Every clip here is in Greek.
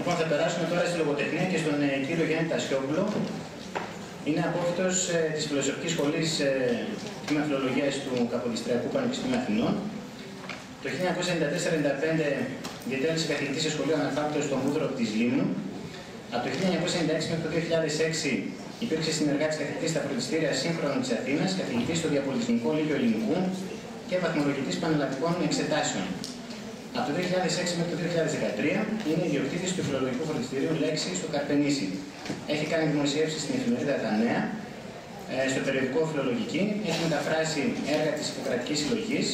Λοιπόν, θα περάσουμε τώρα στη λογοτεχνία και στον κύριο Γιάννη Τασιόπουλο. Είναι απόφοιτος της Φιλοσοφικής Σχολής Τμήμα Φιλολογίας του Καποδιστριακού Πανεπιστημίου Αθηνών. Το 1994-1995 διετέλεσε καθηγητή σε σχολείο αναλφάβητος στο Μούδρο της Λίμνου. Από το 1996 μέχρι το 2006 υπήρξε συνεργάτης καθηγητής στα φροντιστήρια Σύγχρονων της Αθήνας, καθηγητής στο Διαπολιτισμικό Λύκειο Ελληνικού και βαθμολογητής πανελλαδικών εξετάσεων. Από το 2006 μέχρι το 2013 είναι ιδιοκτήτης του φιλολογικού φροντιστηρίου Λέξη στο Καρπενήσι. Έχει κάνει δημοσιεύσεις στην εφημερίδα Τα Νέα, στο περιοδικό Φιλολογική, έχει μεταφράσει έργα της Ιπποκρατικής Συλλογής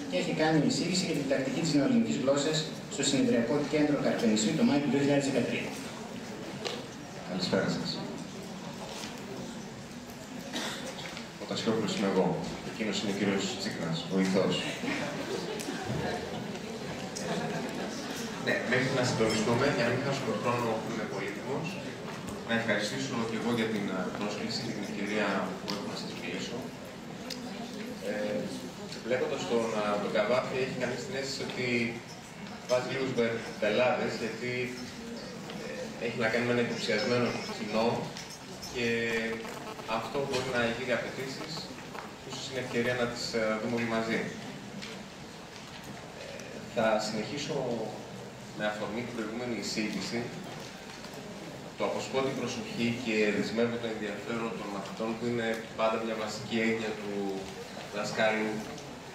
και έχει κάνει εισήγηση για την διδακτική της νεοελληνικής γλώσσας στο Συνεδριακό Κέντρο Καρπενήσι το Μάιο του 2013. Καλησπέρα σας. Ο Τασιόπουλος είμαι εγώ. Εκείνος είναι ο κύριος Τσίκνας, βοηθός. Ναι, μέχρι να συντονιστούμε, για να μην χάσουμε χρόνο που είναι πολύτιμος, να ευχαριστήσω και εγώ για την πρόσκληση και την ευκαιρία που έχω να σας μιλήσω. Βλέποντας τον Καβάφη, έχει κανείς την αίσθηση ότι βάζει λίγους μπελάδες, γιατί έχει να κάνει με ένα υποψιασμένο κοινό και αυτό μπορεί να γύρει απαιτήσεις, ίσως είναι ευκαιρία να τις δούμε όλοι μαζί. Θα συνεχίσω με αφορμή την προηγούμενη εισήγηση, το αποσπώ την προσοχή και δεσμεύω το ενδιαφέρον των μαθητών, που είναι πάντα μια βασική έννοια του δασκάλου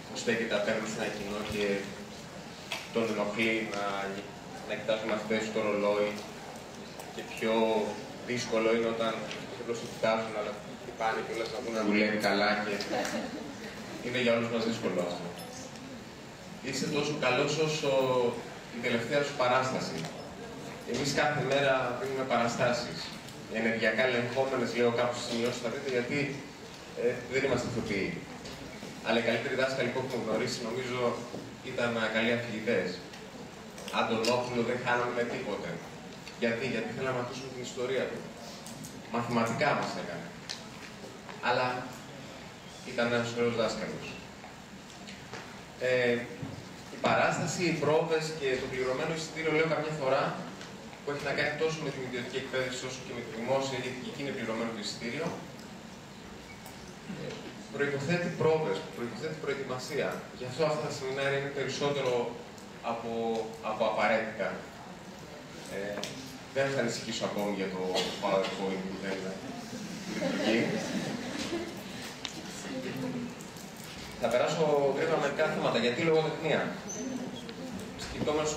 που στέκεται απέναντι σε ένα κοινό και τον ενοχλεί να κοιτάζουν μαθητές στο ρολόι, και πιο δύσκολο είναι όταν απλώς το κοιτάζουν, αλλά χτυπάνε και όλες να δουν να δουλεύει καλά και είναι για όλους μας δύσκολο αυτό. Είσαι τόσο καλός όσο η τελευταία σου παράσταση. Εμείς κάθε μέρα δίνουμε παραστάσεις. Ενεργειακά ελεγχόμενες, λέω κάποιες σημειώσεις θα δείτε, γιατί δεν είμαστε ηθοποιοί. Αλλά οι καλύτεροι δάσκαλοι που έχουμε γνωρίσει, νομίζω, ήταν καλοί αφηγητές. Αντωνόπουλο δεν χάναμε με τίποτε. Γιατί θέλαμε να ακούσουμε την ιστορία του. Μαθηματικά μας έκανε. Αλλά ήταν ένας ωραίος δάσκαλος. Η παράσταση, οι πρόβες και το πληρωμένο εισιτήριο, λέω καμιά φορά, που έχει να κάνει τόσο με την ιδιωτική εκπαίδευση όσο και με τη δημόσια, γιατί και εκεί είναι πληρωμένο το εισιτήριο, προϋποθέτει πρόβες, προϋποθέτει προετοιμασία. Γι' αυτό αυτά τα σεμινάρια είναι περισσότερο από απαραίτητα. Δεν θα ανησυχήσω ακόμη για το PowerPoint που δεν είναι λειτουργεί. Θα περάσω γρήγορα μερικά θέματα. Γιατί λογοτεχνία. Σκεφτόμενος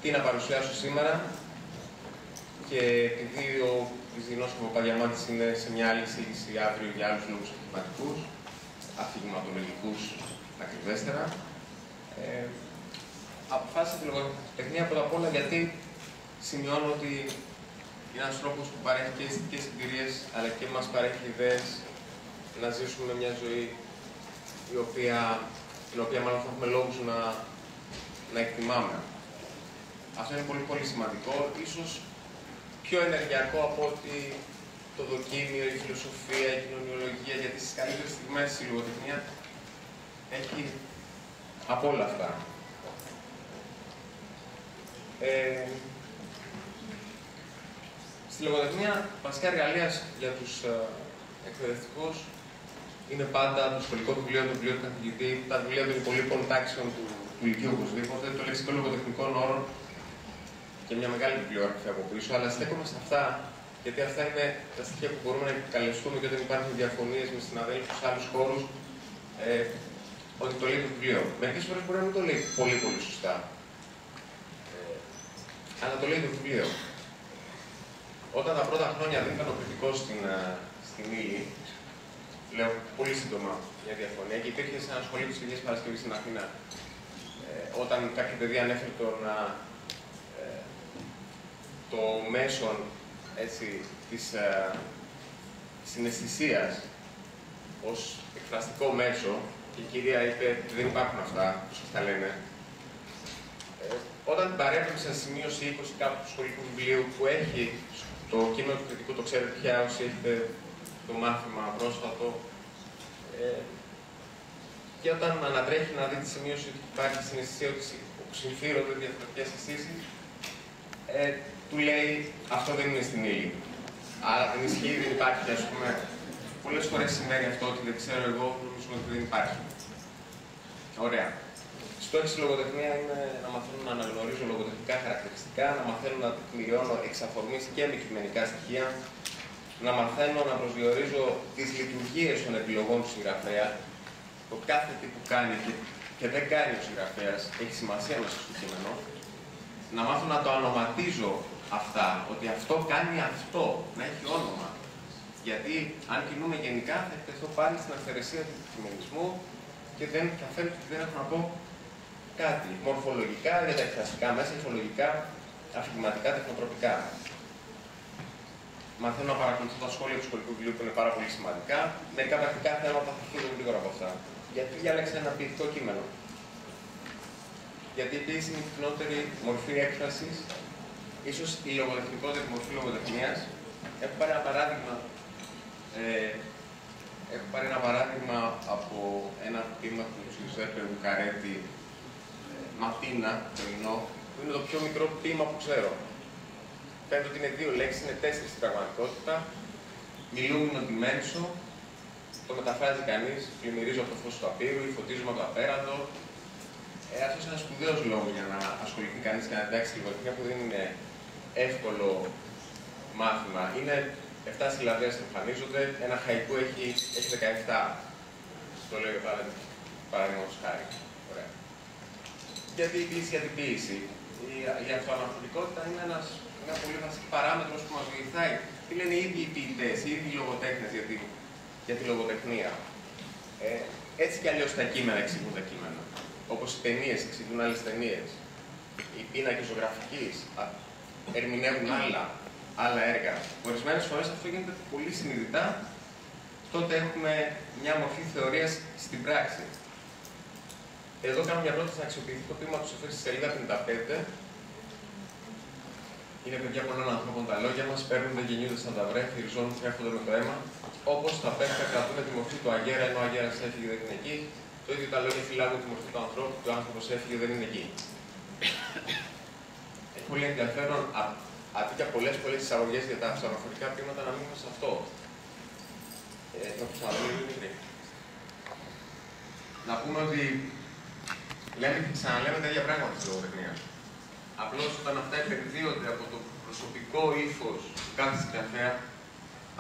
τι να παρουσιάσω σήμερα, και επειδή ο Βυζινός Παπαδιαμάτης είναι σε μια άλλη εισήγηση αύριο για άλλους λόγους αφηγηματικούς, αφηγηματολογικούς ακριβέστερα, αποφάσισα τη λογοτεχνία πρώτα απ' όλα γιατί σημειώνω ότι είναι ένας τρόπος που παρέχει και αισθητικές εμπειρίες, αλλά και μας παρέχει ιδέες να ζήσουμε μια ζωή την οποία μάλλον θα έχουμε λόγους να εκτιμάμε. Αυτό είναι πολύ πολύ σημαντικό, ίσως πιο ενεργειακό από ότι το δοκίμιο, η φιλοσοφία, η κοινωνιολογία, γιατί στις καλύτερες στιγμές η λογοτεχνία έχει από όλα αυτά. Στη λογοτεχνία, βασικά εργαλεία για τους εκπαιδευτικούς είναι πάντα το σχολικό βιβλίο, το βιβλίο του καθηγητή, τα βιβλία των υπολείπων τάξεων του Λυκείου οπωσδήποτε, το λεξικό λογοτεχνικών όρων και μια μεγάλη βιβλιογραφία από πίσω. Αλλά στέκομαι σε αυτά, γιατί αυτά είναι τα στοιχεία που μπορούμε να επικαλεστούμε και όταν υπάρχουν διαφωνίες με συναδέλφους σε άλλους χώρους, ότι το λέει το βιβλίο. Μερικές φορές μπορεί να μην το λέει πολύ πολύ σωστά, αλλά το λέει το βιβλίο. Όταν τα πρώτα χρόνια δεν ήταν ο κριτικός στην Ήλη, λέω πολύ σύντομα μια διαφωνία, και υπήρχε σε ένα σχολείο της Αγίας Παρασκευής στην Αθήνα, όταν κάποια παιδί ανέφερε το μέσον της συναισθησίας ως εκφραστικό μέσο, και η κυρία είπε ότι δεν υπάρχουν αυτά, όπως αυτά λένε. Όταν την παρέπεψα σε σημείωση 20 κάπου του σχολικού βιβλίου που έχει το κείμενο του κριτικού, το ξέρετε πια όσοι έχετε το μάθημα πρόσφατο, και όταν ανατρέχει να δει τη σημείωση ότι υπάρχει συναισθησία ότι συμφέρονται διαφορετικές αισθήσεις, του λέει αυτό δεν είναι στην ύλη. Άρα δεν ισχύει, δεν υπάρχει, ας πούμε. Πολλές φορές σημαίνει αυτό ότι δεν ξέρω εγώ, νομίζω ότι δεν υπάρχει. Ωραία. Στόχοι στη λογοτεχνία είναι να μαθαίνω να αναγνωρίζω λογοτεχνικά χαρακτηριστικά, να μαθαίνω να τεκμηριώνω εξ αφορμής και αντικειμενικά στοιχεία, να μαθαίνω να προσδιορίζω τις λειτουργίες των επιλογών του συγγραφέα, το κάθε τι που κάνει και δεν κάνει ο συγγραφέας έχει σημασία μέσα στο κείμενο, να μάθω να το ονοματίζω αυτά, ότι αυτό κάνει αυτό, να έχει όνομα. Γιατί αν κινούμε γενικά θα εκτεθώ πάλι στην αυθαιρεσία του κειμενισμού και θα φαίνεται ότι δεν έχω να πω κάτι μορφολογικά για τα εκφραστικά μέσα, ηχολογικά, αφηγηματικά, τεχνοτροπικά. Μαθαίνω να παρακολουθώ τα σχόλια του σχολικού βιβλίου που είναι πάρα πολύ σημαντικά. Μερικά πρακτικά θέματα θα φύγουν γρήγορα από αυτά. Γιατί διάλεξα ένα ποιητικό κείμενο. Γιατί η ποίηση είναι η πυκνότερη μορφή έκφρασης, ίσως η λογοτεχνικότερη μορφή λογοτεχνίας. Έχω πάρει ένα παράδειγμα από ένα ποίημα του Giuseppe Bucarelli, Ματίνα, που είναι το πιο μικρό ποίημα που ξέρω. Φαίνεται ότι είναι 2 λέξεις, είναι 4 στην πραγματικότητα. Μιλούν ότι μένσω, το μεταφράζει κανείς, πλημμυρίζω από το φως του απείρου ή φωτίζομαι από το απέραντο. Αυτό είναι ένας σπουδαίος λόγος για να ασχοληθεί κανείς και να εντάξει τη λογοτεχνία που δεν είναι εύκολο μάθημα. Είναι 7 συλλαβές που εμφανίζονται, ένα χαϊκού έχει 17. Το λέω παραδείγματος χάρη. Ωραία. Γιατί η ποίηση για την ποίηση. Η αυτοαναφορικότητα είναι μια πολύ βασική παράμετρος που μας βοηθάει. Τι λένε οι ίδιοι οι ποιητές, οι ίδιοι οι λογοτέχνες για τη λογοτεχνία. Έτσι κι αλλιώς τα κείμενα εξηγούν τα κείμενα. Όπως οι ταινίες εξηγούν άλλες ταινίες. Οι πίνακες ζωγραφικής ερμηνεύουν άλλα έργα. Ορισμένες φορές αυτό γίνεται πολύ συνειδητά. Τότε έχουμε μια μορφή θεωρίας στην πράξη. Εδώ κάνω μια πρόταση να αξιοποιηθεί το ποίημα του Σοφέρ στη σελίδα 55. Είναι παιδιά πολλών ανθρώπων τα λόγια μας, παίρνονται, γεννιούνται σαν τα βρέφη, ριζώνουν, τρέφονται με το αίμα. Όπως τα πέφκα κρατούν τη μορφή του αγέρα, ενώ ο αγέρας έφυγε δεν είναι εκεί. Το ίδιο τα λόγια φυλάγουν τη μορφή του ανθρώπου, και ο άνθρωπος έφυγε δεν είναι εκεί. Έχει πολύ ενδιαφέρον, αντί για πολλές εισαγωγές για τα αυτοαναφορικά ποίηματα, να μείνουμε σε αυτό. Να πούμε ότι λέμε και ξαναλέμε τα ίδια πράγματα στη λογοτεχνία. Απλώς όταν αυτά επενδύονται από το προσωπικό ύφος του κάθε συγγραφέα,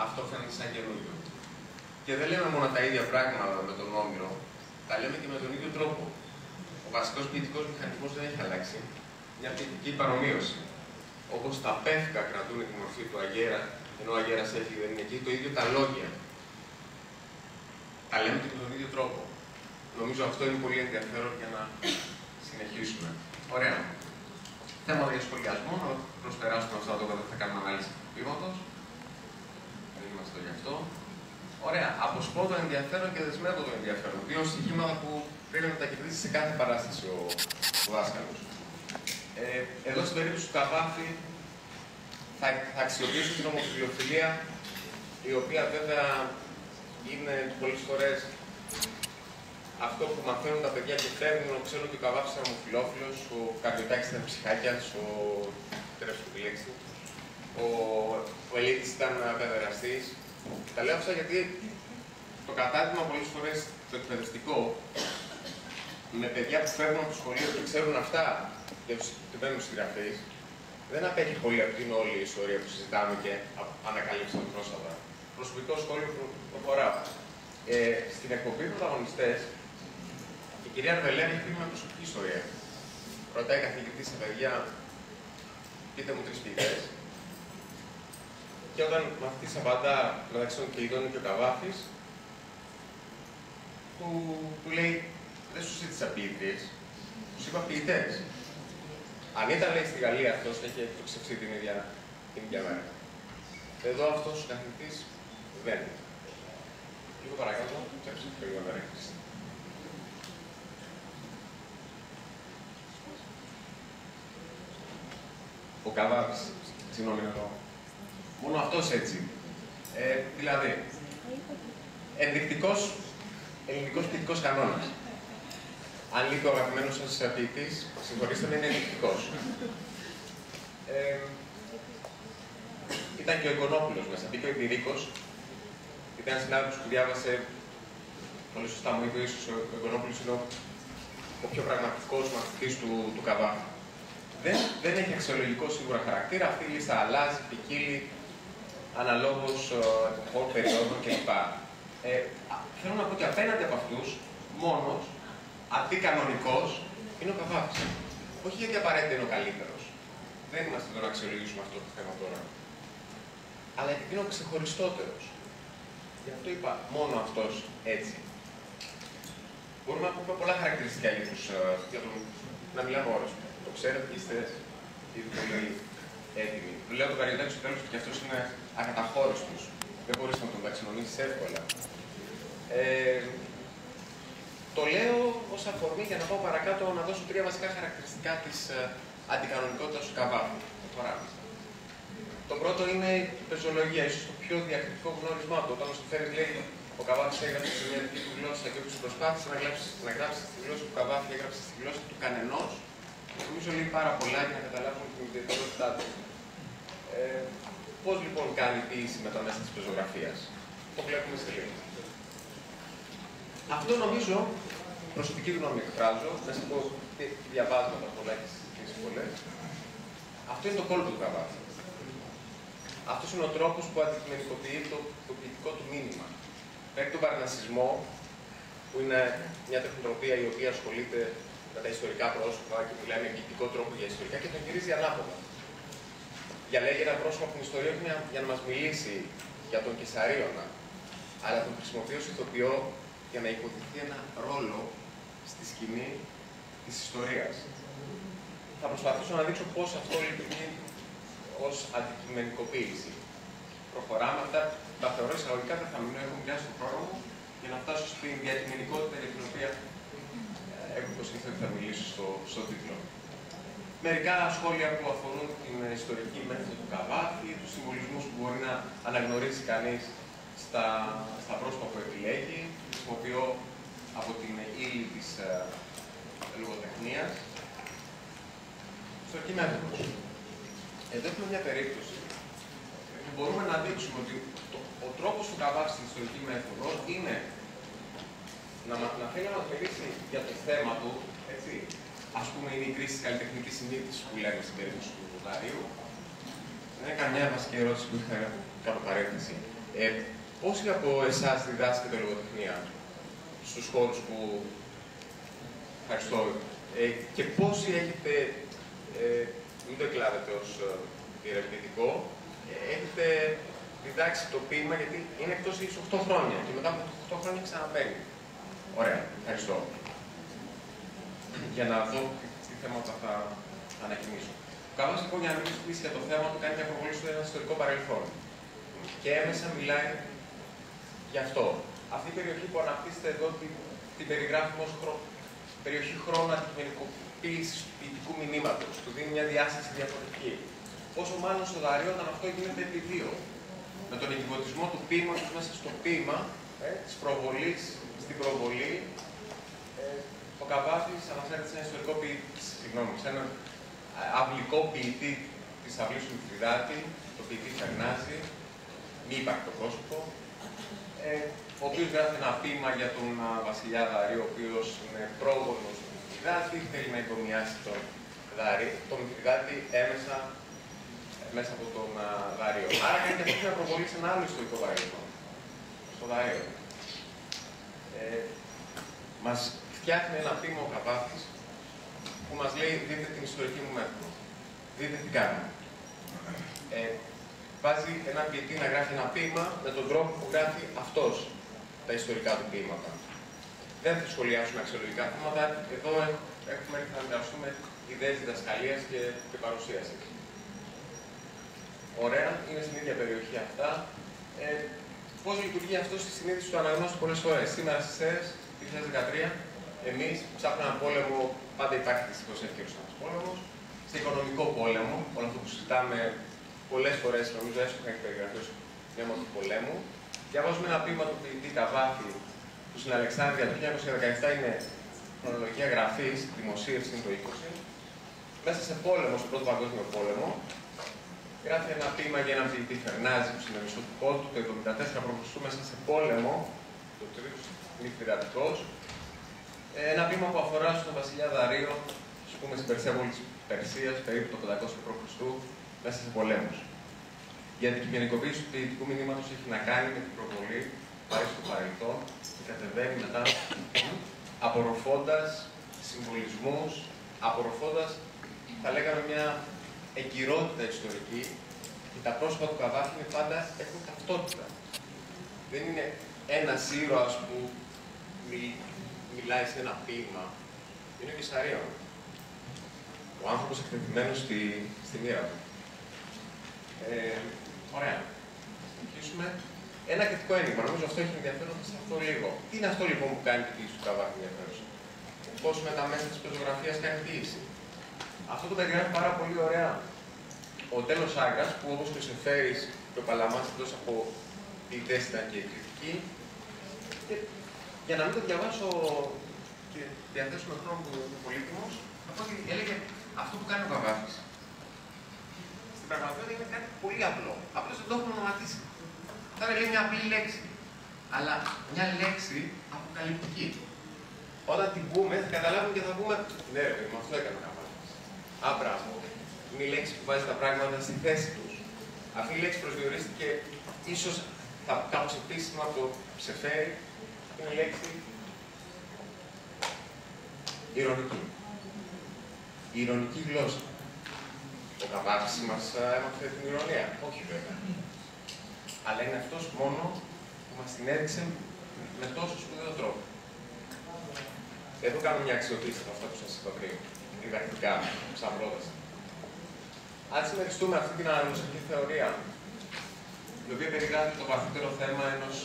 αυτό φαίνεται σαν καινούριο. Και δεν λέμε μόνο τα ίδια πράγματα με τον Όμηρο, τα λέμε και με τον ίδιο τρόπο. Ο βασικός ποιητικός μηχανισμός δεν έχει αλλάξει. Μια ποιητική παρομοίωση. Όπως τα πεύκα κρατούν τη μορφή του αγέρα, ενώ ο αγέρας έφυγε δεν είναι εκεί, το ίδιο τα λόγια. Τα λέμε και με τον ίδιο τρόπο. Νομίζω αυτό είναι πολύ ενδιαφέρον για να συνεχίσουμε. Ωραία. Θέμα για σχολιασμό, να προσπεράσουμε αυτό το όταν θα κάνουμε ανάλυση του ποίηματος. Δεν είμαστε γι' αυτό. Ωραία. Αποσπώ το ενδιαφέρον και δεσμεύω το ενδιαφέρον. 2 στοιχήματα που πρέπει να τα κερδίσει σε κάθε παράσταση ο δάσκαλος. Εδώ στην περίπτωση του Καβάφη θα αξιοποιήσω την ομοφυλοφιλία, η οποία βέβαια είναι πολλές φορές αυτό που μαθαίνουν τα παιδιά και φέρνουν, ξέρω ότι ο Καβάφης ήταν ομοφυλόφιλος, ο Καρδιωτάκης ήταν ψυχάκιας, ο Ελίτης ήταν παιδεραστής. Τα λέω αυτά γιατί το κατάδειγμα πολλές φορές το εκπαιδευτικό με παιδιά που φέρνουν από το σχολείο και ξέρουν αυτά και μπαίνουν στους συγγραφείς, δεν απέχει πολύ από την όλη η ιστορία που συζητάμε και ανακαλύψαμε πρόσφατα. Προσωπικό σχόλιο που προχωράω. Στην εκπομπή των πρωταγωνιστές, η κυρία Αρβελέρη έχει πει με προσωπική ιστορία. Ρωτάει καθηγητή σε παιδιά, πείτε μου 3 ποιητές. Και όταν μαθητής απαντά μεταξύ των Κεϊδών και ο Καβάφης, του λέει, δεν σου ζήτησα ποιητές, τους είπα ποιητές. Αν ήταν, λέει, στη Γαλλία αυτός, έχει εκτοξευθεί την ίδια μέρα. Εδώ αυτός ο καθηγητής δεν είναι. Λίγο παρακάτω, τσέψε το λίγο να ρίξεις. Ο Καβάφης, συγγνώμη να το. Μόνο αυτός έτσι. Δηλαδή, ενδεικτικός ελληνικός ποιητικός κανόνας. Αν λείπει ο αγαπημένος σας ποιητής, συγχωρήστε με, είναι ενδεικτικός. Ήταν και ο Εικονόπουλος μέσα, μπήκε ο Ιππηρίκος. Ήταν ένας συνάδελφος που διάβασε, πολύ σωστά μου είπε, ίσως ο Εικονόπουλος είναι ο πιο πραγματικός μαθητής του Καβάφη. Δεν έχει αξιολογικό σίγουρα χαρακτήρα, αυτή η λίστα αλλάζει, ποικίλει, αναλόγως εποχών, περιόδων κλπ. Θέλω να πω ότι απέναντι από αυτούς, μόνος, αντικανονικός, είναι ο Καβάφης. Όχι γιατί απαραίτητα είναι ο καλύτερος. Δεν είμαστε εδώ να αξιολογήσουμε αυτό το θέμα τώρα. Αλλά γιατί είναι ο ξεχωριστότερος. Γι' αυτό είπα μόνο αυτός έτσι. Μπορούμε να πούμε πολλά χαρακτηριστικά για τον να μιλάμε ώρες. Το ξέρετε και είστε ήδη πολύ έτοιμοι. Λέω τον Καριωτάκη στο τέλος και αυτός είναι ακαταχώριστος. Δεν μπορείς να τον ταξινομήσεις εύκολα. Το λέω ως αφορμή για να πάω παρακάτω να δώσω τρία βασικά χαρακτηριστικά της αντικανονικότητας του Καβάφη. Το πρώτο είναι η πεζολογία, ίσως το πιο διακριτικό γνώρισμά του. Όταν ο Στεφέρης λέει ο Καβάφης έγραψε σε μια δική του γλώσσα και όποιος προσπάθησε να γράψει στη γλώσσα του Καβάφη, έγραψε στη γλώσσα του κανενός. Νομίζω λέει πάρα πολλά για να καταλάβουν την ιδιαιτερότητά του. Πώς λοιπόν κάνει η ποίηση με τα μέσα της πεζογραφίας. Το βλέπουμε σε λίγο. Αυτό νομίζω, προσωπική γνώμη εκφράζω, μέσα από διαβάσματα πολλά και συζητήσεις πολλές. Αυτό είναι το κόλπο του Καβάφη. Αυτός είναι ο τρόπος που αντικειμενικοποιεί το ποιητικό του μήνυμα. Παίρνει τον παρανασισμό, που είναι μια τεχνοτροπία η οποία ασχολείται με τα ιστορικά πρόσωπα και μιλάει με ποιητικό τρόπο για ιστορικά και τον γυρίζει ανάποδα. Διαλέγει ένα πρόσωπο από την ιστορία για να μας μιλήσει για τον Κεσαρίωνα, αλλά τον χρησιμοποιεί ως ηθοποιό για να υποδηθεί ένα ρόλο στη σκηνή της ιστορίας. Θα προσπαθήσω να δείξω πώς αυτό λειτουργεί ως αντικειμενικοποίηση. Προχωράμε αυτά, τα θεωρώ εισαγωγικά, δεν θα μείνω, έχω μοιράσει τον χρόνο μου για να φτάσω στην διακειμενικότητα για την οποία έχω υποσχεθεί ότι θα μιλήσω στο τίτλο. Μερικά σχόλια που αφορούν την ιστορική μέθοδο του Καβάφη, τους συμβολισμούς που μπορεί να αναγνωρίσει κανείς στα πρόσωπα που επιλέγει, χρησιμοποιώ από την ύλη της λογοτεχνίας. Ιστορική μέθοδος. Εδώ έχουμε μια περίπτωση που μπορούμε να δείξουμε ότι ο τρόπος του Καβάφη στην ιστορική μέθοδο είναι να θέλει να μας μιλήσει για το θέμα του, έτσι. Ας πούμε, είναι η κρίση της καλλιτεχνικής συνείδησης που λέμε στην περίπτωση του Δαρίου. Δεν είναι καμιά βασική ερώτηση που είχα κάτω παρένθεση. Πόσοι από εσάς διδάσκετε λογοτεχνία στους χώρους που. Ευχαριστώ. Και πόσοι έχετε. Μην το εκλάβετε ως διερευνητικό, έχετε διδάξει το ποίημα γιατί είναι εκτός ίσως 8 χρόνια και μετά από 8 χρόνια ξαναμπαίνει. Ωραία, ευχαριστώ. Για να δω τι θέματα θα ανακοινήσω. Ο Καβάφης λοιπόν για να μην συζητήσει για το θέμα του κάνει μια προβολή στο ένα ιστορικό παρελθόν. Και έμεσα μιλάει γι' αυτό. Αυτή η περιοχή που αναπτύσσεται εδώ την περιγράφουμε ως περιοχή χρόνου αντικειμενικοποίησης του ποιητικού μηνύματος. Του δίνει μια διάσταση διαφορετική. Πόσο μάλλον στο Δαρείο όταν αυτό γίνεται επί δύο. Με τον εγκυβωτισμό του ποίηματος μέσα στο ποίημα, της προβολής στην προβολή, ο Καβάφης αναφέρεται σε ένα ιστορικό σε έναν αυλικό ποιητή της αυλής του Μηθριδάτη, το ποιητή Φερνάζη, μη υπαρκτό πρόσωπο, ο οποίος γράφει ένα ποίημα για τον βασιλιά Δαρείο, ο οποίος είναι πρόγονος του Μηθριδάτη, θέλει να εγκομιάσει τον Μηθριδάτη μέσα από τον Δαρείο. Άρα κάνει και αυτή να προβολή σε ένα άλλο ιστορικό παρελθόν, στο Δαρείο. Μας φτιάχνει ένα ποίημα ο Καβάφης που μας λέει δείτε την ιστορική μου μέθοδο. Δείτε τι κάνουμε. Βάζει έναν ποιητή να γράφει ένα ποίημα με τον τρόπο που γράφει αυτός τα ιστορικά του ποίηματα. Δεν θα σχολιάσουμε αξιολογικά θέματα. Εδώ έχουμε έρθει να μοιραστούμε ιδέες διδασκαλίας και παρουσίασης. Ωραία, είναι στην ίδια περιοχή αυτά. Πώς λειτουργεί αυτό στη συνείδηση του αναγνώστη πολλές φορές. Σήμερα στις ΣΕΡΕΣ, 2013, εμείς ψάχνουμε έναν πόλεμο, πάντα υπάρχει δυστυχώς εύκαιρος ένας πόλεμος. Σε οικονομικό πόλεμο, όλο αυτό που συζητάμε πολλές φορές, νομίζω έσχονα έχει περιγραφεί ως μια μορφή πολέμου. Διαβάζουμε ένα ποίημα του ποιητή Καβάφη, που στην Αλεξάνδρεια το 1917 είναι χρονολογία γραφής, δημοσίευση είναι το 20. μέσα σε πόλεμο, στον Πρώτο Παγκόσμιο Πόλεμο, γράφει ένα ποίημα για έναν ποιητή Φερνάζη, που είναι μισθωτικό του, το 1974 π.Χ. μέσα σε πόλεμο, το τρίτο νυχτηρατικό. Ένα ποίημα που αφορά στον βασιλιά Δαρείο, ας πούμε, στην Περσία της Περσίας, περίπου το 500 π.Χ., μέσα σε πολέμους. Η αντικειμενικοποίηση του ποιητικού μηνύματος έχει να κάνει με την προβολή που πάει στο παρελθόν και κατεβαίνει μετά, απορροφώντας συμβολισμούς, απορροφώντας, θα λέγαμε, μια εγκυρότητα ιστορική, και τα πρόσωπα του Καβάφη πάντα έχουν ταυτότητα. Δεν είναι ένας ήρωας που μιλάει σε ένα ποίημα. Είναι ο Κεσαρίων. Ο άνθρωπος εκτεθειμένος στη μοίρα του. Ωραία. Συνεχίσουμε. Ένα κριτικό ένιγμα. Νομίζω αυτό έχει ενδιαφέρον σε αυτό λίγο. Τι είναι αυτό λοιπόν που κάνει τη ποιήση του Καβάφη ενδιαφέρουσα? Πώς με τα μέσα της πεζογραφίας κάνει ποιήση? Αυτό το περιγράφει πάρα πολύ ωραία ο Τέλος Άγκας, που όπως και ο Σεφέρης και ο Παλαμάς, εκτός από ποιητές, ήταν και κριτικοί. Και για να μην το διαβάσω και διαθέσουμε χρόνο που είναι πολύτιμος, θα πω ότι έλεγε αυτό που κάνει ο Καβάφης. Στην πραγματικότητα είναι κάτι πολύ απλό. Απλώς δεν το έχουμε ονοματίσει. Τώρα λέει μια απλή λέξη. Αλλά μια λέξη αποκαλυπτική. Όταν την πούμε, θα καταλάβουμε και θα πούμε ναι, ρε, με αυτό έκανε ο Καβάφης. Μπράβο. Είναι η λέξη που βάζει τα πράγματα στη θέση τους. Αυτή η λέξη προσδιορίστηκε ίσως κάπως επίσημα από το Σεφέρη. Είναι η λέξη ειρωνική. Η ειρωνική γλώσσα. Ο Καβάφης μας έμαθε την ειρωνία. Όχι βέβαια. Αλλά είναι αυτός μόνο που μας την έδειξε με τόσο σπουδαίο τρόπο. Εδώ κάνω μια αξιοποίηση από αυτά που σας είπα πριν, διδακτικά, σαν πρόταση. Αν συμμεριστούμε αυτή την αναγνωστική θεωρία, η οποία περιγράφει το βαθύτερο θέμα ενός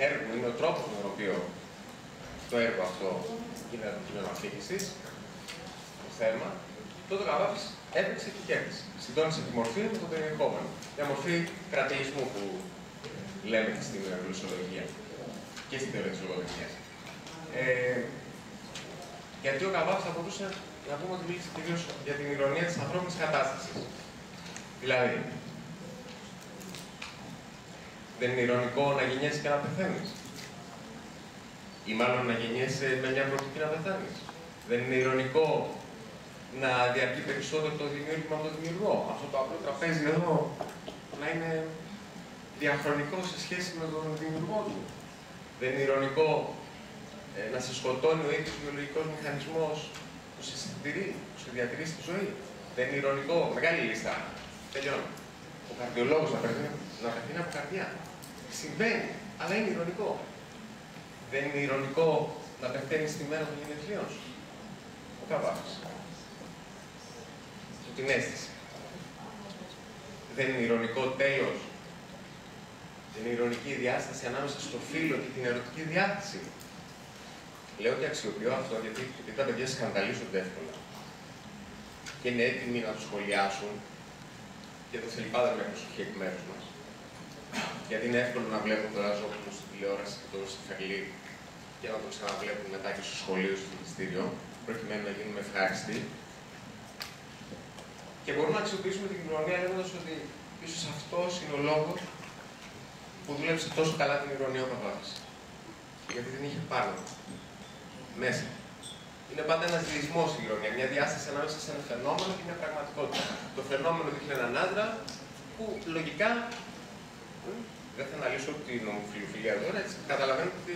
έργου, είναι ο τρόπος με τον οποίο το έργο αυτό είναι αντικείμενο αφήγησης, το θέμα, τότε ο Καβάφης έπαιξε και κέρδισε. Συντόνισε τη μορφή με το περιεχόμενο. Μια μορφή κρατηλισμού που λέμε και στην γλωσσολογία και στην θεωρία της λογολογίας. Γιατί ο Καβάφης θα μπορούσε να πούμε ότι μίλησε κυρίως για την ειρωνία της ανθρώπινης κατάστασης. Δηλαδή, δεν είναι ειρωνικό να γεννιέσαι και να πεθαίνεις? Ή μάλλον να γεννιέσαι με μια προοπτική να πεθάνεις? Δεν είναι ειρωνικό να διαρκεί περισσότερο το δημιούργημα από το δημιουργό? Αυτό το απλό τραπέζι εδώ να είναι διαχρονικό σε σχέση με τον δημιουργό του? Δεν είναι ειρωνικό να σε σκοτώνει ο ίδιος βιολογικός μηχανισμός που σε συντηρεί, που σε διατηρεί στη ζωή? Δεν είναι ειρωνικό? Μεγάλη λίστα. Τελειώνω. Ο καρδιολόγος να πεθαίνει από καρδιά. Συμβαίνει, αλλά είναι ειρωνικό. Δεν είναι ειρωνικό να πεθαίνει στη μέρα των γενεθλίων σου? Ο Καβάφης. Την αίσθηση. Δεν είναι ειρωνικό τέλος? Δεν είναι ειρωνική η διάσταση ανάμεσα στο φύλο και την ερωτική διάθεση? Λέω ότι αξιοποιώ αυτό γιατί τα παιδιά σκανδαλίζονται εύκολα. Και είναι έτοιμοι να το σχολιάσουν. Και δεν θέλει πάντα μια προσοχή εκ μέρους μας. Γιατί είναι εύκολο να βλέπουν το Ραζόπουλο στην τηλεόραση και το Σεφερλί και να το ξαναβλέπουν μετά και στο σχολείο, στο φροντιστήριο, προκειμένου να γίνουμε ευχάριστοι. Και μπορούμε να αξιοποιήσουμε την ειρωνία λέγοντας ότι ίσως αυτός είναι ο λόγος που δούλεψε τόσο καλά την ειρωνία ο Καβάφης. Γιατί δεν είχε πάνω μέσα. Είναι πάντα ένας διεισμός η ειρωνία, μια διάσταση ανάμεσα σε ένα φαινόμενο και μια πραγματικότητα. Το φαινόμενο δείχνει έναν άντρα που λογικά. Δεν θα αναλύσω την ομοφιλοφιλία τώρα, έτσι καταλαβαίνετε ότι.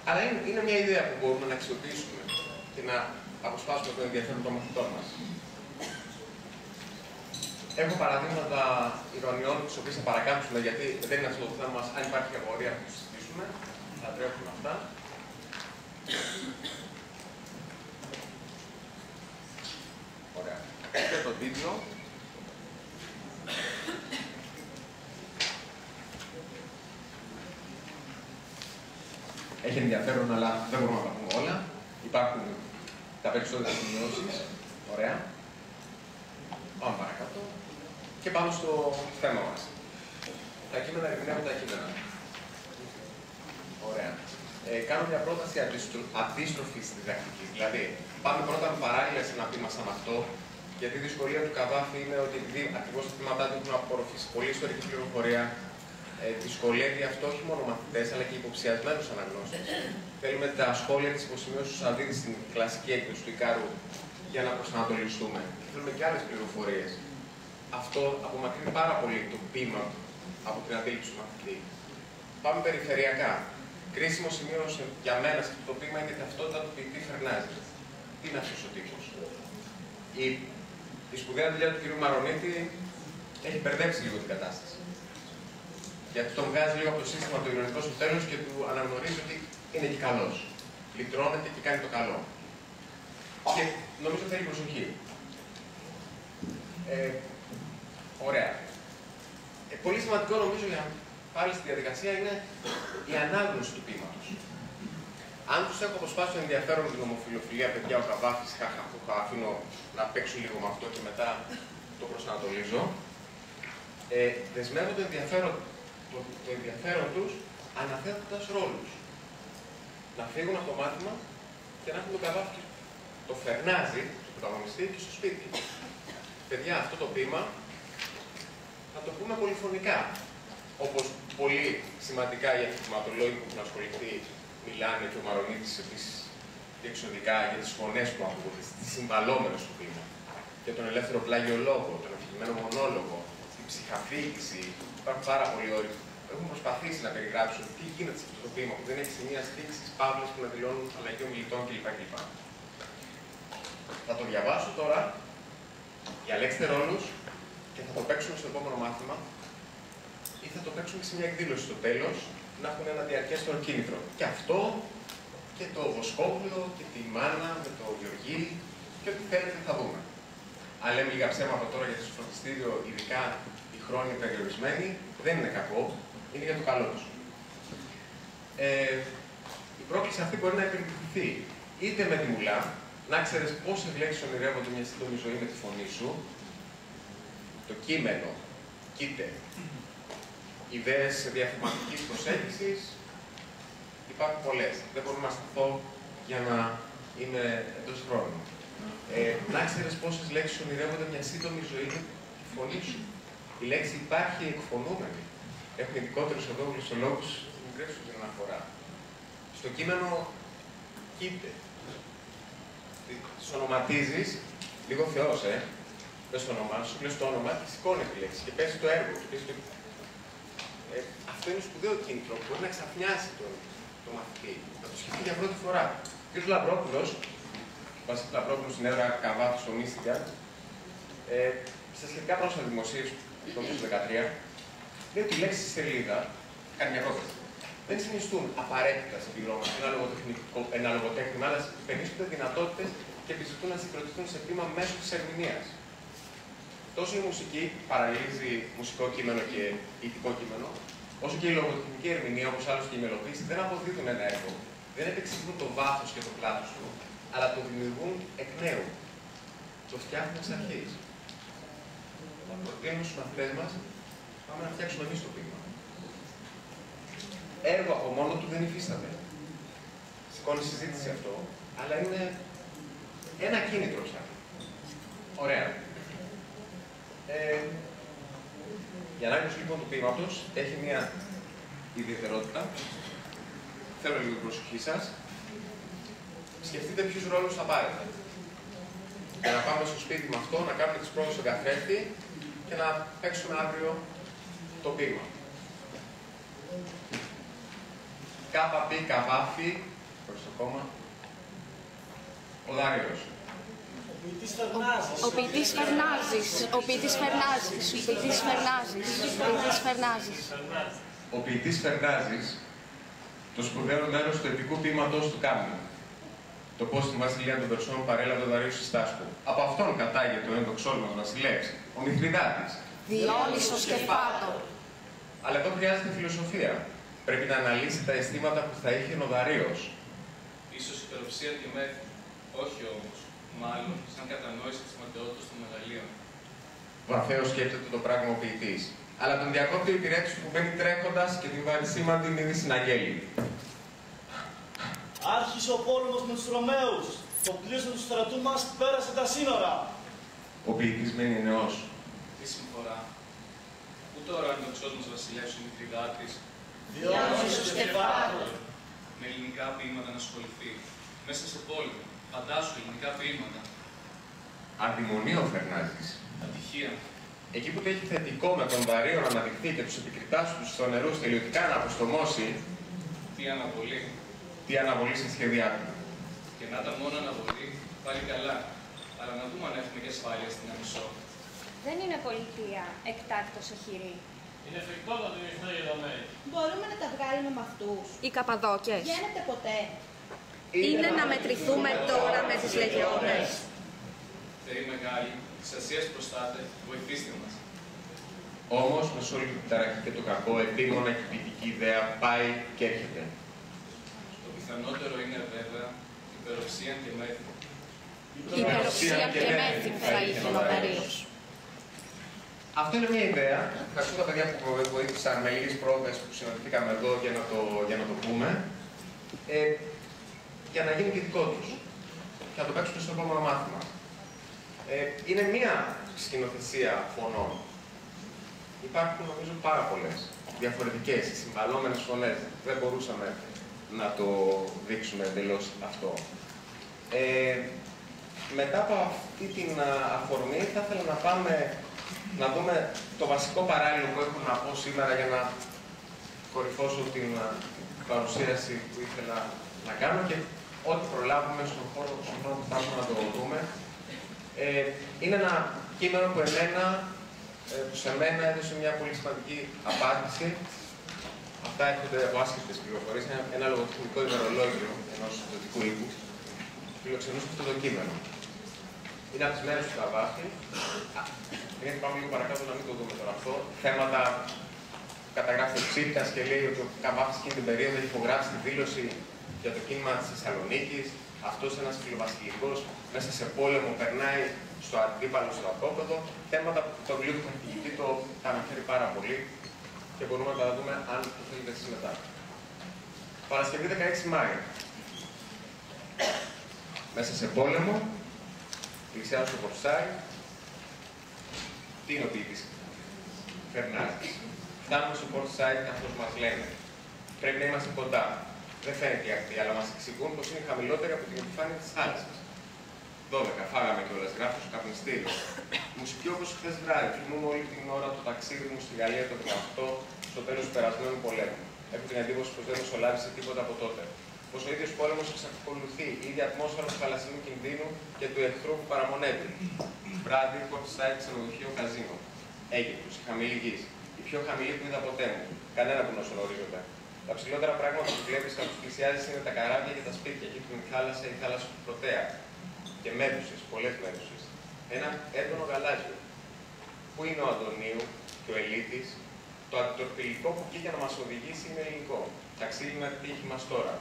Αλλά είναι μια ιδέα που μπορούμε να αξιοποιήσουμε και να αποσπάσουμε το ενδιαφέρον των μαθητών μας. Έχω παραδείγματα ειρωνιών, τις οποίες θα παρακάμψουμε, γιατί δεν είναι αυτό το θέμα μας. Αν υπάρχει αγορία που συζητήσουμε, θα τρέχουν αυτά. Ωραία. Και το τίτλο. Έχει ενδιαφέρον, αλλά δεν μπορούμε να τα πούμε όλα. Υπάρχουν τα περισσότερα σημειώσεις. Ωραία. Πάμε παρακάτω. Και πάμε στο θέμα μας. Τα κείμενα ερμηνεύουν τα κείμενα. Ωραία. κάνω μια πρόταση αντίστροφη στη διδακτική. Δηλαδή, πάμε πρώτα παράλληλα σε ένα πείμα σαν αυτό, γιατί η δυσκολία του Καβάφη είναι ότι επειδή ακριβώς τα πείματά του έχουν απορροφήσει πολύ ιστορική πληροφορία, δυσκολεύει αυτό όχι μόνο μαθητές, αλλά και υποψιασμένους αναγνώστες. Θέλουμε τα σχόλια της υποσημείωσης του Σαββίδη στην κλασική έκδοση του Ικάρου για να προσανατολιστούμε. Θέλουμε και άλλες πληροφορίες. Αυτό απομακρύνει πάρα πολύ το πείμα από την αντίληψη του μαθητή. Πάμε περιφερειακά. Κρίσιμο σημείο για μένα σε αυτό το πείμα είναι η ταυτότητα του ποιητή Φερνάζη. Τι είναι αυτός ο τύπος? Η σπουδαία δουλειά του κ. Μαρονίτη έχει μπερδέψει λίγο την κατάσταση. Γιατί τον βγάζει λίγο από το σύστημα το ειρωνικό στο τέλος και του αναγνωρίζει ότι είναι και καλός. Λυτρώνεται και κάνει το καλό. Και νομίζω θέλει προσοχή. Ωραία. Πολύ σημαντικό νομίζω για πάλι στη διαδικασία είναι η ανάγνωση του ποίηματος. Αν τους έχω αποσπάσει το ενδιαφέρον με την ομοφυλοφιλία, παιδιά, ο Καβάφης, αφήνω να παίξω λίγο με αυτό και μετά το προσανατολίζω, δεσμεύω το ενδιαφέρον τους αναθέτοντας ρόλους. Να φύγουν από το μάθημα και να έχουν τον Καβάφη το Φερνάζη, το πρωταγωνιστή, και στο σπίτι. Παιδιά, αυτό το ποίημα θα το πούμε πολυφωνικά. Όπως πολύ σημαντικά οι αφηγηματολόγοι που έχουν ασχοληθεί μιλάνε, και ο Μαρονίτης επίσης διεξοδικά για τις φωνές που ακούγονται, τις συμβαλόμενες στο ποίημα. Για τον ελεύθερο πλάγιο λόγο, τον αφηγημένο μονόλογο, την ψυχαφήγηση. Υπάρχουν πάρα πολλοί όροι που έχουν προσπαθήσει να περιγράψουν τι γίνεται σε αυτό το ποίημα, που δεν έχει σημεία στίξης, παύλες που να δηλώνουν αλλαγή ομιλητών κλπ. Θα το διαβάσω τώρα, διαλέξτε ρόλους και θα το παίξουμε στο επόμενο μάθημα ή θα το παίξουμε σε μια εκδήλωση στο τέλος, να έχουν ένα διαρκέστερο κίνητρο. Και αυτό και το Βοσκόπουλο και τη Μάνα με το Γεωργί και ό,τι θέλετε θα δούμε. Αν λέμε λίγα ψέματα τώρα για το φροντιστήριο, ειδικά οι χρόνοι περιορισμένοι, δεν είναι κακό, είναι για το καλό τους. Η πρόκληση αυτή μπορεί να επιβληθεί είτε με τη μουλά, να ξέρεις πόσες λέξεις ονειρεύονται μια σύντομη ζωή με τη φωνή σου, το κείμενο, κοίτε, ιδέες διαφημιστικής προσέγγισης, υπάρχουν πολλές. Δεν μπορώ να σταθώ για να είμαι εντός χρόνου. Να ξέρεις πόσες λέξεις ονειρεύονται μια σύντομη ζωή με τη φωνή σου. Η λέξη υπάρχει εκφωνούμενη. Έχουν ειδικότερους εδώ γλωσσολόγους που μικρέψουν την αναφορά. Στο κείμενο, κοίτε. Τις ονοματίζεις, λίγο Θεός, πες το όνομά σου, λες το όνομα και σηκώνει τη λέξη και παίζει το έργο του. Αυτό είναι σπουδαίο κίνητρο που μπορεί να ξαφνιάσει το μαθητή, να το σκεφτεί για πρώτη φορά. Ο κ. Λαμπρόπουλος, ο Βασίλης Λαμπρόπουλος στην έδρα Καβάφη στο Μίστικα, στα σχετικά πρόσφατα δημοσίευση το 2013, λέει ότι η λέξη σελίδα, κάνει μια πρόταση, δεν συνιστούν απαραίτητα συμπληρώματα, ένα λογοτέχνημα, αλλά περίσσονται δυνατότητες και επιζητούν να συγκροτηθούν σε πείμα μέσω της ερμηνείας. Τόσο η μουσική παραλύζει μουσικό κείμενο και ηθικό κείμενο, όσο και η λογοτεχνική ερμηνεία, όπως άλλωστε και η μελοποίηση, δεν αποδίδουν ένα έργο. Δεν επεξηγούν το βάθος και το πλάτος του, αλλά το δημιουργούν εκ νέου. Το φτιάχνουν εξ αρχής. Θα προτείνουμε στους μαθητές μας, πάμε να φτιάξουμε εμείς το πείμα. Έργο από μόνο του δεν υφίσταται. Σηκώνει συζήτηση αυτό, αλλά είναι ένα κίνητρο πια. Ωραία. Η ανάγνωση λοιπόν του ποίηματος έχει μια ιδιαιτερότητα. Θέλω λίγο την προσοχή σας. Σκεφτείτε ποιους ρόλους θα πάρετε. Για να πάμε στο σπίτι με αυτό, να κάνουμε τις πρόοδες στον καθρέφτη και να παίξουμε αύριο το ποίημα. Κάπα-πι, Καβάφη, προς το κόμμα. Ο Δάριος. Ο ποιητής Φερνάζης. Ο ποιητής Φερνάζης. Ο ποιητής Φερνάζης. Ο ποιητής Φερνάζης. Ο ποιητής Φερνάζης, το σπουδαίο μέρος του επικού ποίηματος του Κάμνου. Το πώς στη βασιλεία των Περσών παρέλαβε ο Δαρείος Συστάσκου. Από αυτόν κατάγεται ο ένδοξός μας βασιλεύς, ο Μηθριδάτης. Διόνυσος και Φάτο. Αλλά εδώ χρειάζεται φιλοσοφία. Πρέπει να αναλύσει τα αισθήματα που θα είχε ο Δαρείος. Ίσως υπεροψία και μέθη. Όχι όμως. Μάλλον σαν κατανόηση της ματαιότητας των μεγαλείων. Βαθέως σκέφτεται το πράγμα ο ποιητής. Αλλά τον διακόπτει ο υπηρέτης που μπαίνει τρέχοντας και την βάζει σήμαντη μήνυ συναγγέλει. Άρχισε ο πόλεμος με τους Ρωμαίους. Το πλήθος του στρατού μας πέρασε τα σύνορα. Ο ποιητής μένει νεός. Τι συμφορά. Πού τώρα είναι ο ξός μας βασιλεύς ο Μηθριδάτης. Διόνυσος Κεφάλου. Με ελληνικά ποίηματα να ασχοληθεί. Μέσα σε πόλεμο. Φαντάσου ελληνικά ποίηματα. Αντιμονεί ο Φερνάζης. Ατυχία. Εκεί που το έχει θετικό με τον Δαρείο να αναδειχθεί και τους επικριτάς του στο νερό τελειωτικά να αποστομώσει, Τι αναβολή. τι αναβολή στα σχέδιά του. Και να ήταν μόνο αναβολή, πάλι καλά. Αλλά να δούμε αν έχουμε και ασφάλεια στην Αμισό. Δεν είναι πολιτεία εκτάκτος εχειρή. Είναι φρικτό να την ειχνώ οι Ρωμαίοι. Μπορούμε να τα βγάλουμε με αυτούς. Οι Καπαδόκες. Βγαίνετε ποτέ. Είναι να μετρηθούμε τώρα με τις λεγιώνες. Θεοί μεγάλοι, της Ασίας προστάτε, βοηθήστε μας. Όμως, με όλη την ταραχή και το κακό, επίμονα και ποιητική ιδέα πάει και έρχεται. Το πιθανότερο είναι βέβαια υπεροψία και μέθη. Υπεροψία και μέθη, θα είχε ο Δαρείος. Αυτό είναι μια ιδέα. Ευχαριστώ τα παιδιά που βοήθησαν με λίγες πρόβες που συναντηθήκαμε εδώ για να το πούμε. Για να γίνει και δικό τους. Και να το παίξουν στο επόμενο μάθημα. Είναι μία σκηνοθεσία φωνών. Υπάρχουν νομίζω πάρα πολλές διαφορετικές, συμβαλόμενες φωνές. Δεν μπορούσαμε να το δείξουμε εντελώς αυτό. Μετά από αυτή την αφορμή θα ήθελα να πάμε να δούμε το βασικό παράλληλο που έχω να πω σήμερα για να κορυφώσω την παρουσίαση που ήθελα να κάνω και ό,τι προλάβουμε στον χρόνο που θα έχουμε να το δούμε. Είναι ένα κείμενο που σε μένα έδωσε μια πολύ σημαντική απάντηση. Αυτά έρχονται από άσχετες πληροφορίες. Ένα λογοτεχνικό ημερολόγιο ενός δυτικού οίκου φιλοξενούσε αυτό το κείμενο. Είναι από τις μέρες του Καβάφη. Γιατί πάμε λίγο παρακάτω να μην το δούμε τώρα αυτό. Θέματα που καταγράφει ο Τσίπρας και λέει ότι ο Καβάφης εκείνη την περίοδο έχει υπογράψει τη δήλωση για το κίνημα της Θεσσαλονίκης. Αυτός ένας φιλοβασιλικός μέσα σε πόλεμο περνάει στο αντίπαλο στρατόπεδο. Θέματα που το βιβλίο του καθηγητή το αναφέρει πάρα πολύ και μπορούμε να τα δούμε αν το θέλετε εσείς μετά. Παρασκευή 16 Μάη. Μέσα σε πόλεμο, πλησιάζω στο Πορσάι. Τι είναι ο ποιητής Φερνάζης. Φτάνουμε στο Πορσάι καθώς μας λένε. Πρέπει να είμαστε κοντά. Δεν φαίνεται η ακτή, αλλά μας εξηγούν πως είναι χαμηλότερη από την επιφάνεια της θάλασσας. 12. Φάγαμε κιόλας, γράφω στο καπνιστήριο. Μουσική όπως χθες βράδυ. Θυμούμαι όλη την ώρα το ταξίδι μου στη Γαλλία το 18, στο τέλος του περασμένου πολέμου. Έχω την εντύπωση πως δεν μεσολάβησε τίποτα από τότε. Πως ο ίδιος πόλεμος εξακολουθεί, η ίδια ατμόσφαιρα του θαλασσινού κινδύνου και του εχθρού που παραμονεύει. Βράδυ, Port-Said, ξενοδοχείο Καζίνο. Αίγυπτος, η χαμηλή γης. Η πιο χαμηλή που είδα ποτέ μου. Κανένα που νοσορίζοντα. Τα ψηλότερα πράγματα που βλέπεις να τους πλησιάζεις είναι τα καράβια και τα σπίτια. Εκεί που είναι η θάλασσα του Πρωτέα. Και μέδουσες, πολλές μέδουσες. Ένα έντονο γαλάζιο. Πού είναι ο Αντωνίου και ο Ελίτης. Το αντιτορπιλικό που βγήκε να μας οδηγήσει είναι ελληνικό. Τα ξύλινα τείχη μας τώρα.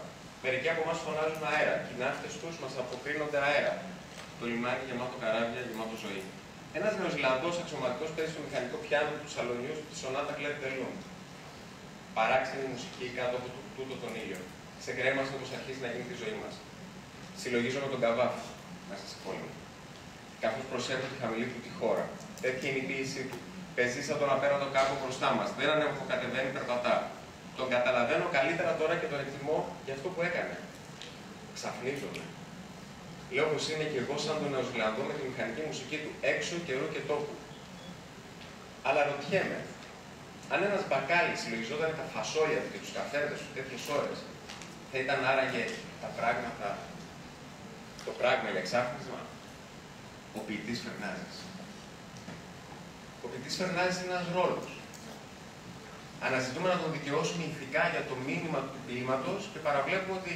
Μερικοί από εμάς φωνάζουν αέρα. Και οι ναύτες τους μας αποκρίνονται αέρα. Το λιμάνι γεμάτο καράβια, γεμάτο ζωή. Ένας Νεοζηλανδός αξιωματικός παίζει στο μηχανικό πιάνο του σαλονιού τη Σονάτα Κλέρ Τελούν. Παράξενη μουσική κάτω από τούτο τον ήλιο. Σε κρέμασε όπως αρχίζει να γίνει τη ζωή μας. Συλλογίζομαι τον Καβάφη μέσα σε πόλεμο. Καθώς προσέχω τη χαμηλή του τη χώρα. Τέτοια είναι η ποίησή του. Πεζεί σαν τον απέραντο κάμπο μπροστά μας. Δεν ανεμφοκατεβαίνει, περπατά. Τον καταλαβαίνω καλύτερα τώρα και τον εκτιμώ για αυτό που έκανε. Ξαφνίζομαι. Λέω πως είναι και εγώ σαν τον Νεοζηλανδό με τη μηχανική μουσική του έξω, καιρού και τόπου. Αλλά ρωτιέμαι, αν ένας μπακάλις συλλογιζόταν τα φασόλια του και τους καφέδες του τέτοιες ώρες, θα ήταν άραγε το πράγμα για ξάφνισμα. Ο ποιητής Φερνάζης. Ο ποιητής Φερνάζης είναι ένας ρόλος. Αναζητούμε να τον δικαιώσουμε ηθικά για το μήνυμα του ποίηματος και παραβλέπουμε ότι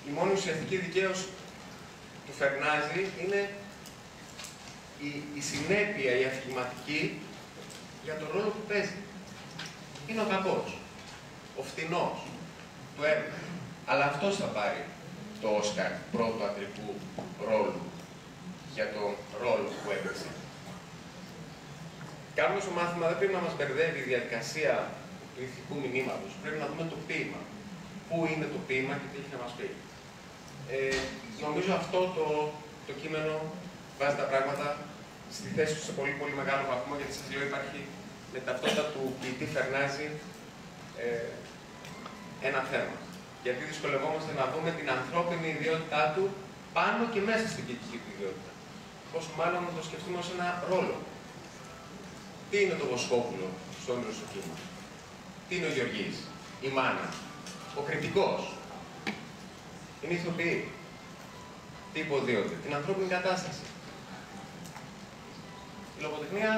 η μόνη ουσιαστική δικαίωση του Φερνάζη είναι η συνέπεια, η αφηγηματική για τον ρόλο που παίζει. Είναι ο κακός, ο φτηνός, το έργο. Αλλά αυτός θα πάρει το Όσκαρ πρώτου αντρικού ρόλου για τον ρόλο που έπαιξε. Κάνουμε στο μάθημα δεν πρέπει να μας μπερδεύει η διαδικασία του ηθικού μηνύματος. Πρέπει να δούμε το ποίημα. Πού είναι το ποίημα και τι έχει να μας πει. Νομίζω αυτό το κείμενο βάζει τα πράγματα στη θέση του σε πολύ πολύ μεγάλο βαθμό, γιατί σας λέω υπάρχει με ταυτότητα του ποιητή Φερνάζη ένα θέμα. Γιατί δυσκολευόμαστε να δούμε την ανθρώπινη ιδιότητά του πάνω και μέσα στην ποιητική του ιδιότητα. Πόσο μάλλον να το σκεφτούμε ως ένα ρόλο. Τι είναι το Βοσκόπουλο στο όνειρο στο κύμα? Τι είναι ο Γεωργής, η Μάνα, ο κριτικός, είναι οι ηθοποιοί? Τι υποδίονται? Την ανθρώπινη κατάσταση. Η λογοτεχνία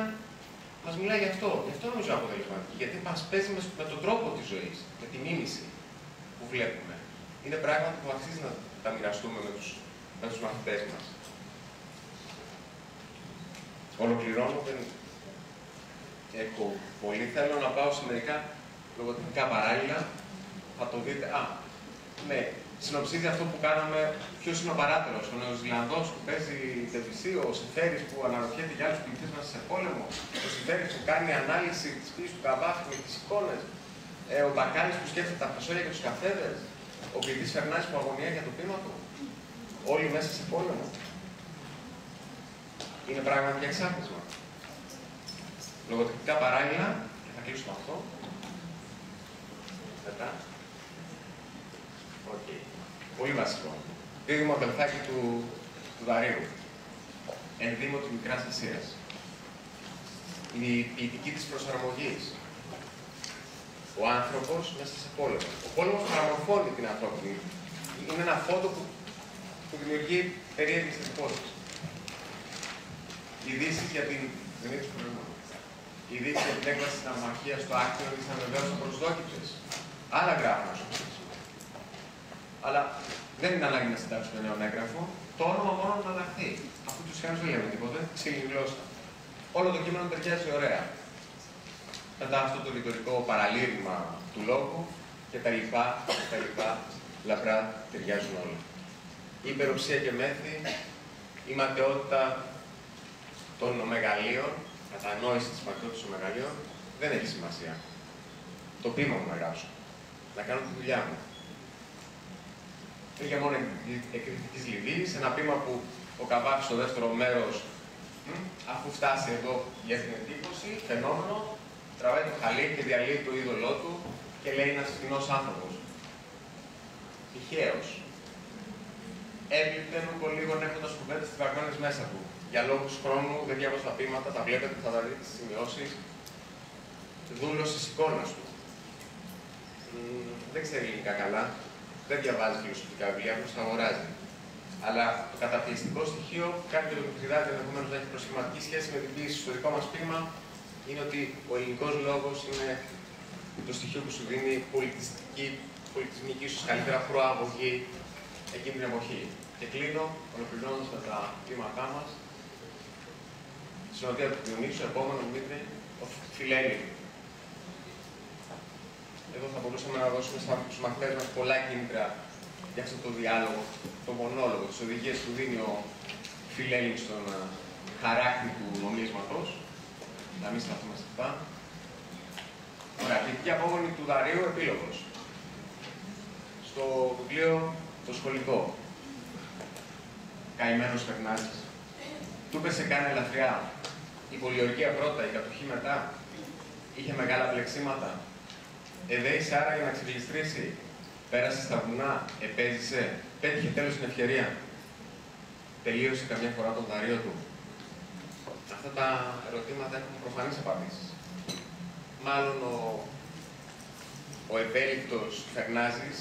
μας μιλάει γι' αυτό. Γι' αυτό νομίζω αποτελεσματική. Γιατί μας παίζει με τον τρόπο της ζωής, με τη μίμηση που βλέπουμε. Είναι πράγματα που αξίζει να τα μοιραστούμε με τους μαθητές μας. Ολοκληρώνω, δεν έχω πολύ. Θέλω να πάω σε μερικά λογοτεχνικά παράλληλα. Θα το δείτε. Ναι. Συνοψίζει αυτό που κάναμε. Ποιος είναι ο παράτερος? Ο Νεοζηλανδός που παίζει Ντεβισί, ο Σεφέρης που αναρωτιέται για άλλους ποιητές μας σε πόλεμο, ο Σεφέρης που κάνει ανάλυση της ποίησης του Καβάφη με τις εικόνες, ο Μπακάλης που σκέφτεται τα φασόλια και τους καφέδες, ο ποιητής Φερνάζης που αγωνία για το πείμα του. Όλοι μέσα σε πόλεμο. Είναι πράγματι για εξάρτησμα. Λογοτεχνικά παράλληλα, και θα κλείσουμε αυτό. Μετά. Okay. Πολύ βασικό. Δίδυμο αδελφάκι του Δαρίου. Ενδύμο της Μικράς Ασίας. Η ποιητική της προσαρμογής. Ο άνθρωπος μέσα σε πόλεμο. Ο πόλεμος παραμορφώνει την ανθρώπινη. Είναι ένα φόντο που δημιουργεί περίεργες εντυπώσεις. Οι ειδήσεις για την. Δεν είναι οι ειδήσεις για την έκβαση της ναυμαχίας στο Άκυρο ήταν βεβαίως απροσδόκητες. Άλλα γράφουν. Αλλά δεν είναι ανάγκη να συντάξουν το νέο έγγραφο. Το όνομα μόνο να αλλάχθει. Αφού τους χάνους δεν λέμε τίποτε, ξύλινη γλώσσα. Όλο το κείμενο ταιριάζει ωραία. Μετά αυτό το ρητορικό παραλήρημα του λόγου και τα λοιπά, λαμπρά ταιριάζουν όλα. Η υπεροψία και μέθη, η ματαιότητα των μεγαλείων, κατανόηση της ματαιότητας των μεγαλείων, δεν έχει σημασία. Το ποίημα μου να γράψω. Να κάνω τη δουλειά μου. Είναι για μόνο εκρηκτικής Λιβύης, ένα ποίημα που ο Καβάφης στο δεύτερο μέρος, αφού φτάσει εδώ για την εντύπωση, φαινόμενο, τραβάει το χαλί και διαλύει το είδωλό του και λέει ένας φθηνός άνθρωπος. Τυχαίος. Έβλειπτε με λίγο έχοντας κουβέντες τραβημένες μέσα του. Για λόγους χρόνου δεν διάβασα τα ποίηματα, τα βλέπετε, θα τα δείτε στις σημειώσεις. Δούλος της εικόνας του. Δεν ξέρει ελληνικά καλά. Δεν διαβάζει φιλοσοφικά βιβλία, απλώς τα αγοράζει. Αλλά το καταπιεστικό στοιχείο που κάνει και το Μητριδάτη ενδεχομένως να έχει προσχηματική σχέση με την ποίηση στο δικό μας ποίημα είναι ότι ο ελληνικός λόγος είναι το στοιχείο που σου δίνει πολιτισμική, ίσως καλύτερα προαγωγή εκείνη την εποχή. Και κλείνω, ολοκληρώνοντας με τα ποίηματά μας, συνοδεία του Διονύσου, επόμενο Δημήτρη, ο Φιλέλλη. Εδώ θα μπορούσαμε να δώσουμε στους μαθητές μας πολλά κίνητρα για αυτό το διάλογο, το μονόλογο, τις οδηγίες που δίνει ο Φιλέλλης στον χαράκτη του νομίσματος. Να μην σταθούμε σε αυτά. Ωραία, ποιητική απόγονη του Δαρίου, επίλογος. Στο βιβλίο το σχολικό. Καημένος Φερνάζης. Του πέσε κάνε ελαφριά. Η πολιορκία πρώτα, η κατοχή μετά. Είχε μεγάλα πλεξίματα. Εδέησε άρα για να ξεγλιστρήσει. Πέρασε στα βουνά, επέζησε, πέτυχε τέλος την ευκαιρία. Τελείωσε καμιά φορά τον Δαρίο του. Αυτά τα ερωτήματα έχουν προφανείς απαντήσεις. Μάλλον ο ευέλικτος Φερνάζης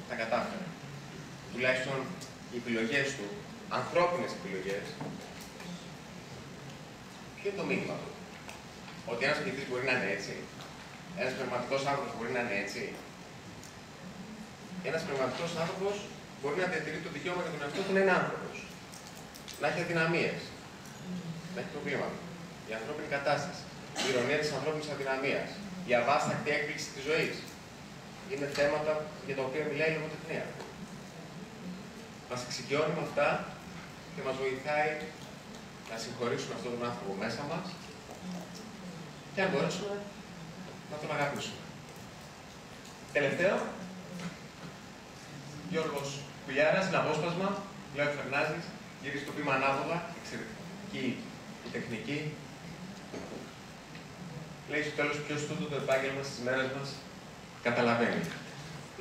τα κατάφερε. Τουλάχιστον οι επιλογές του, ανθρώπινες επιλογές, ποιο είναι το μήνυμα του? Ότι ένας ποιητής μπορεί να είναι έτσι. Ένας πνευματικός άνθρωπος μπορεί να είναι έτσι. Ένας πνευματικός άνθρωπος μπορεί να διατηρεί το δικαίωμα για τον εαυτό του να είναι άνθρωπος. Να έχει αδυναμίες. Να έχει προβλήματα. Η ανθρώπινη κατάσταση. Η ηρωνία της ανθρώπινης αδυναμίας. Η αβάστακτη έκπληξη της ζωής. Είναι θέματα για τα οποία μιλάει η λογοτεχνία. Μας εξοικειώνει με αυτά και μας βοηθάει να συγχωρήσουμε αυτόν τον άνθρωπο μέσα μας και αν μπορέσουμε να τον αγαπήσουμε. Τελευταίο, Γιώργος Δουλειάρα, συναπόσπασμα, λέω Φερνάζης, γύρισε το πείμα ανάποδα, εξαιρετική η τεχνική. Λέει στο τέλος ποιος τούτο το επάγγελμα στις μέρες μας καταλαβαίνει.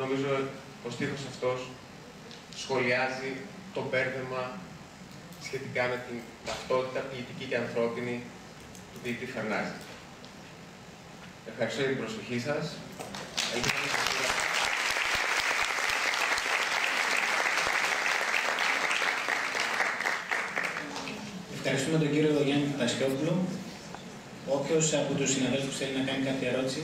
Νομίζω ο στίχος αυτός σχολιάζει το μπέρδεμα σχετικά με την ταυτότητα ποιητική και ανθρώπινη του ποιητή Φερνάζη. Ευχαριστώ για την προσοχή σας. Ευχαριστούμε τον κύριο Γιάννη Τασιόπουλο. Όποιος από τους συναδέλφους θέλει να κάνει κάποια ερώτηση.